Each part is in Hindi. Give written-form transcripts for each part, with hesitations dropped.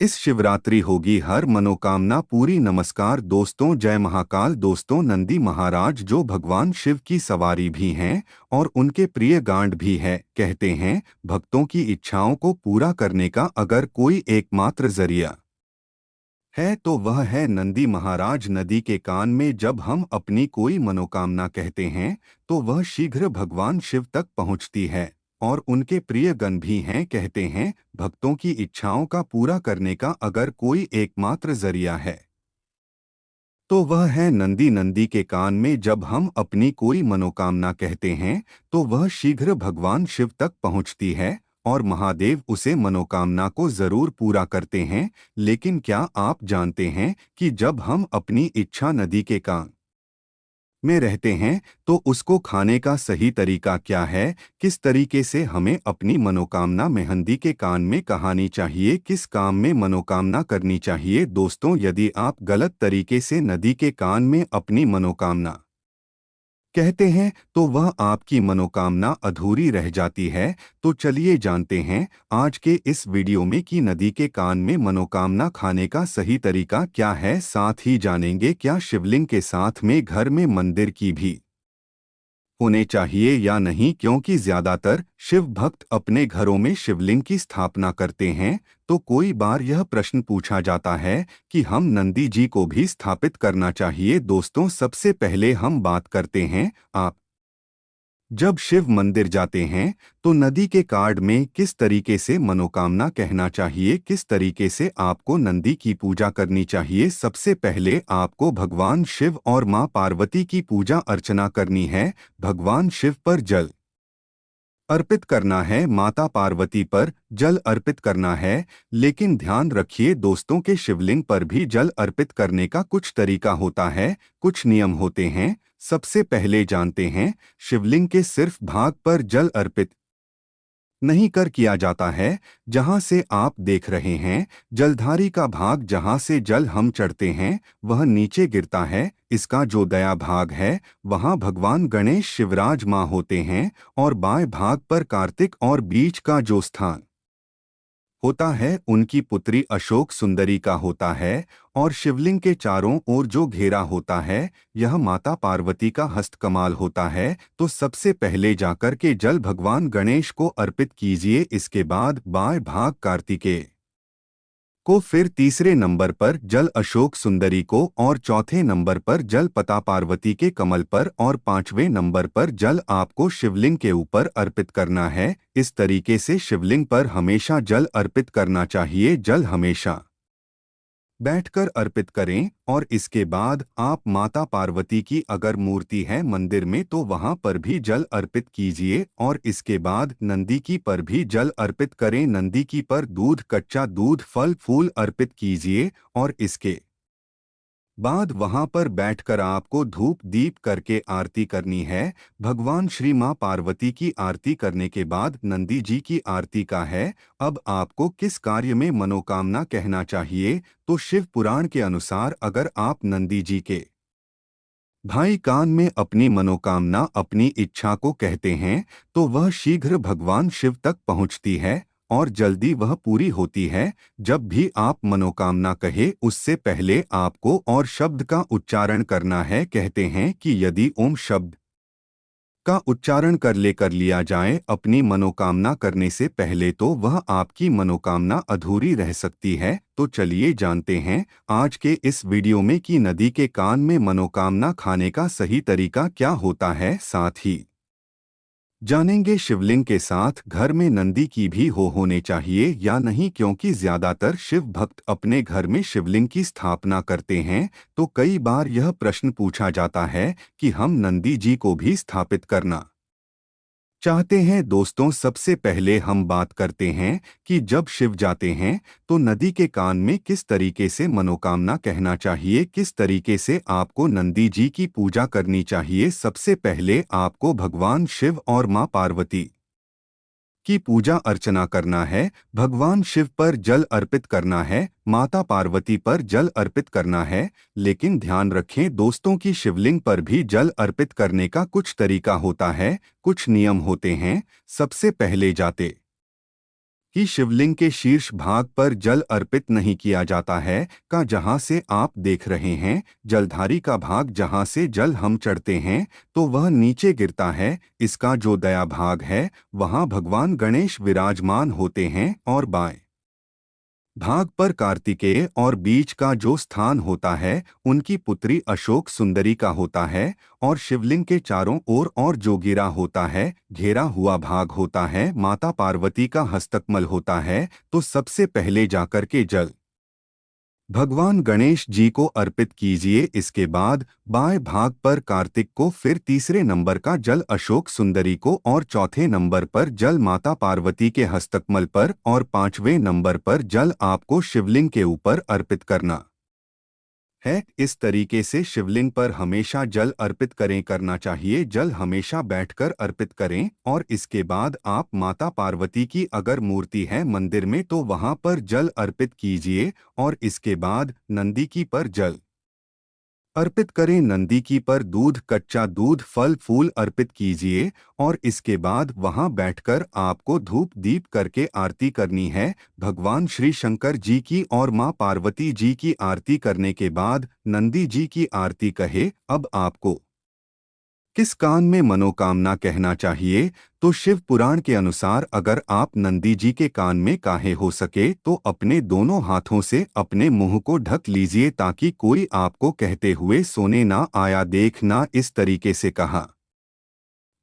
इस शिवरात्रि होगी हर मनोकामना पूरी। नमस्कार दोस्तों, जय महाकाल। दोस्तों, नंदी महाराज जो भगवान शिव की सवारी भी हैं और उनके प्रिय गांड भी है। कहते हैं भक्तों की इच्छाओं को पूरा करने का अगर कोई एकमात्र जरिया है तो वह है नंदी महाराज। नदी के कान में जब हम अपनी कोई मनोकामना कहते हैं तो वह शीघ्र भगवान शिव तक पहुंचती है और उनके प्रिय गण भी हैं। कहते हैं भक्तों की इच्छाओं का पूरा करने का अगर कोई एकमात्र जरिया है तो वह है नंदी। नंदी के कान में जब हम अपनी कोई मनोकामना कहते हैं तो वह शीघ्र भगवान शिव तक पहुंचती है और महादेव उसे मनोकामना को जरूर पूरा करते हैं। लेकिन क्या आप जानते हैं कि जब हम अपनी इच्छा नदी के कान में रहते हैं तो उसको खाने का सही तरीका क्या है? किस तरीके से हमें अपनी मनोकामना मेहंदी के कान में कहानी चाहिए? किस काम में मनोकामना करनी चाहिए? दोस्तों, यदि आप गलत तरीके से नदी के कान में अपनी मनोकामना कहते हैं तो वह आपकी मनोकामना अधूरी रह जाती है। तो चलिए जानते हैं आज के इस वीडियो में कि नदी के कान में मनोकामना खाने का सही तरीका क्या है। साथ ही जानेंगे क्या शिवलिंग के साथ में घर में मंदिर की भी होने चाहिए या नहीं, क्योंकि ज्यादातर शिव भक्त अपने घरों में शिवलिंग की स्थापना करते हैं। तो कोई बार यह प्रश्न पूछा जाता है कि हम नंदी जी को भी स्थापित करना चाहिए। दोस्तों, सबसे पहले हम बात करते हैं आप जब शिव मंदिर जाते हैं तो नदी के कार्ड में किस तरीके से मनोकामना कहना चाहिए, किस तरीके से आपको नंदी की पूजा करनी चाहिए। सबसे पहले आपको भगवान शिव और मां पार्वती की पूजा अर्चना करनी है। भगवान शिव पर जल अर्पित करना है, माता पार्वती पर जल अर्पित करना है। लेकिन ध्यान रखिए दोस्तों के शिवलिंग पर भी जल अर्पित करने का कुछ तरीका होता है, कुछ नियम होते हैं। सबसे पहले जानते हैं शिवलिंग के सिर्फ भाग पर जल अर्पित नहीं कर किया जाता है जहां से आप देख रहे हैं। जलधारी का भाग जहां से जल हम चढ़ते हैं वह नीचे गिरता है। इसका जो दया भाग है वहां भगवान गणेश शिवराज मां होते हैं और बाएं भाग पर कार्तिक और बीच का जो स्थान होता है उनकी पुत्री अशोक सुंदरी का होता है। और शिवलिंग के चारों ओर जो घेरा होता है यह माता पार्वती का हस्तकमाल होता है। तो सबसे पहले जाकर के जल भगवान गणेश को अर्पित कीजिए। इसके बाद बाएं भाग कार्तिकेय को, फिर तीसरे नंबर पर जल अशोक सुंदरी को और चौथे नंबर पर जल पता पार्वती के कमल पर और पांचवें नंबर पर जल आपको शिवलिंग के ऊपर अर्पित करना है। इस तरीके से शिवलिंग पर हमेशा जल अर्पित करना चाहिए। जल हमेशा बैठकर अर्पित करें और इसके बाद आप माता पार्वती की अगर मूर्ति है मंदिर में तो वहां पर भी जल अर्पित कीजिए और इसके बाद नंदी की पर भी जल अर्पित करें। नंदी की पर दूध, कच्चा दूध, फल फूल अर्पित कीजिए और इसके बाद वहां पर बैठकर आपको धूप दीप करके आरती करनी है। भगवान श्री मां पार्वती की आरती करने के बाद नंदी जी की आरती का है। अब आपको किस कार्य में मनोकामना कहना चाहिए? तो शिव पुराण के अनुसार अगर आप नंदी जी के भाई कान में अपनी मनोकामना, अपनी इच्छा को कहते हैं तो वह शीघ्र भगवान शिव तक पहुंचती है और जल्दी वह पूरी होती है। जब भी आप मनोकामना कहे उससे पहले आपको और शब्द का उच्चारण करना है। कहते हैं कि यदि ओम शब्द का उच्चारण कर लिया जाए अपनी मनोकामना करने से पहले तो वह आपकी मनोकामना अधूरी रह सकती है। तो चलिए जानते हैं आज के इस वीडियो में कि नदी के कान में मनोकामना खाने का सही तरीका क्या होता है। साथ ही जानेंगे शिवलिंग के साथ घर में नंदी की भी होने चाहिए या नहीं, क्योंकि ज्यादातर शिव भक्त अपने घर में शिवलिंग की स्थापना करते हैं। तो कई बार यह प्रश्न पूछा जाता है कि हम नंदी जी को भी स्थापित करना चाहते हैं। दोस्तों, सबसे पहले हम बात करते हैं कि जब शिव जाते हैं तो नदी के कान में किस तरीके से मनोकामना कहना चाहिए, किस तरीके से आपको नंदी जी की पूजा करनी चाहिए। सबसे पहले आपको भगवान शिव और मां पार्वती की पूजा अर्चना करना है। भगवान शिव पर जल अर्पित करना है, माता पार्वती पर जल अर्पित करना है। लेकिन ध्यान रखें दोस्तों की शिवलिंग पर भी जल अर्पित करने का कुछ तरीका होता है, कुछ नियम होते हैं। सबसे पहले जाते कि शिवलिंग के शीर्ष भाग पर जल अर्पित नहीं किया जाता है का जहाँ से आप देख रहे हैं जलधारी का भाग जहाँ से जल हम चढ़ते हैं तो वह नीचे गिरता है। इसका जो दया भाग है वहाँ भगवान गणेश विराजमान होते हैं और बाएं भाग पर कार्तिकेय और बीच का जो स्थान होता है उनकी पुत्री अशोक सुंदरी का होता है और शिवलिंग के चारों ओर और जो गिरा होता है घेरा हुआ भाग होता है माता पार्वती का हस्तकमल होता है। तो सबसे पहले जाकर के जल भगवान गणेश जी को अर्पित कीजिए। इसके बाद बाएं भाग पर कार्तिक को, फिर तीसरे नंबर का जल अशोक सुंदरी को और चौथे नंबर पर जल माता पार्वती के हस्तकमल पर और पांचवें नंबर पर जल आपको शिवलिंग के ऊपर अर्पित करना है। इस तरीके से शिवलिंग पर हमेशा जल अर्पित करना चाहिए। जल हमेशा बैठकर अर्पित करें और इसके बाद आप माता पार्वती की अगर मूर्ति है मंदिर में तो वहां पर जल अर्पित कीजिए और इसके बाद नंदी की पर जल अर्पित करें। नंदी की पर दूध, कच्चा दूध, फल फूल अर्पित कीजिए और इसके बाद वहां बैठकर आपको धूप दीप करके आरती करनी है। भगवान श्री शंकर जी की और मां पार्वती जी की आरती करने के बाद नंदी जी की आरती कहे। अब आपको किस कान में मनोकामना कहना चाहिए तो शिव पुराण के अनुसार अगर आप नंदी जी के कान में काहे हो सके तो अपने दोनों हाथों से अपने मुंह को ढक लीजिए ताकि कोई आपको कहते हुए सोने ना आया देखना। इस तरीके से कहा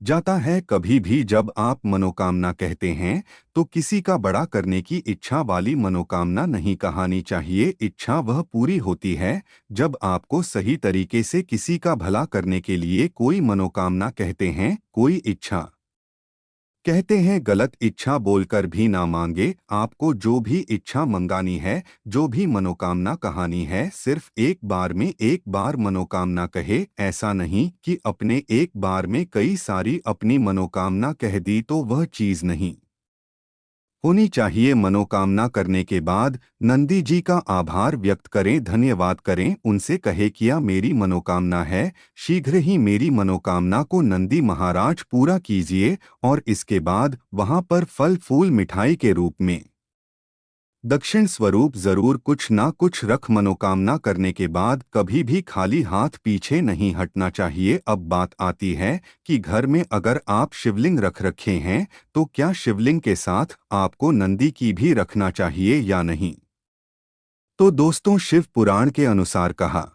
जाता है कभी भी जब आप मनोकामना कहते हैं तो किसी का बड़ा करने की इच्छा वाली मनोकामना नहीं कहानी चाहिए। इच्छा वह पूरी होती है जब आपको सही तरीके से किसी का भला करने के लिए कोई मनोकामना कहते हैं। कोई इच्छा कहते हैं गलत इच्छा बोलकर भी ना मांगे। आपको जो भी इच्छा मंगानी है, जो भी मनोकामना कहानी है, सिर्फ एक बार में एक बार मनोकामना कहे। ऐसा नहीं कि अपने एक बार में कई सारी अपनी मनोकामना कह दी तो वह चीज नहीं होनी चाहिए। मनोकामना करने के बाद नंदी जी का आभार व्यक्त करें, धन्यवाद करें, उनसे कहे किया मेरी मनोकामना है, शीघ्र ही मेरी मनोकामना को नंदी महाराज पूरा कीजिए और इसके बाद वहां पर फल फूल मिठाई के रूप में दक्षिण स्वरूप जरूर कुछ ना कुछ रख। मनोकामना करने के बाद कभी भी खाली हाथ पीछे नहीं हटना चाहिए। अब बात आती है कि घर में अगर आप शिवलिंग रखे हैं तो क्या शिवलिंग के साथ आपको नंदी की भी रखना चाहिए या नहीं। तो दोस्तों शिव पुराण के अनुसार कहा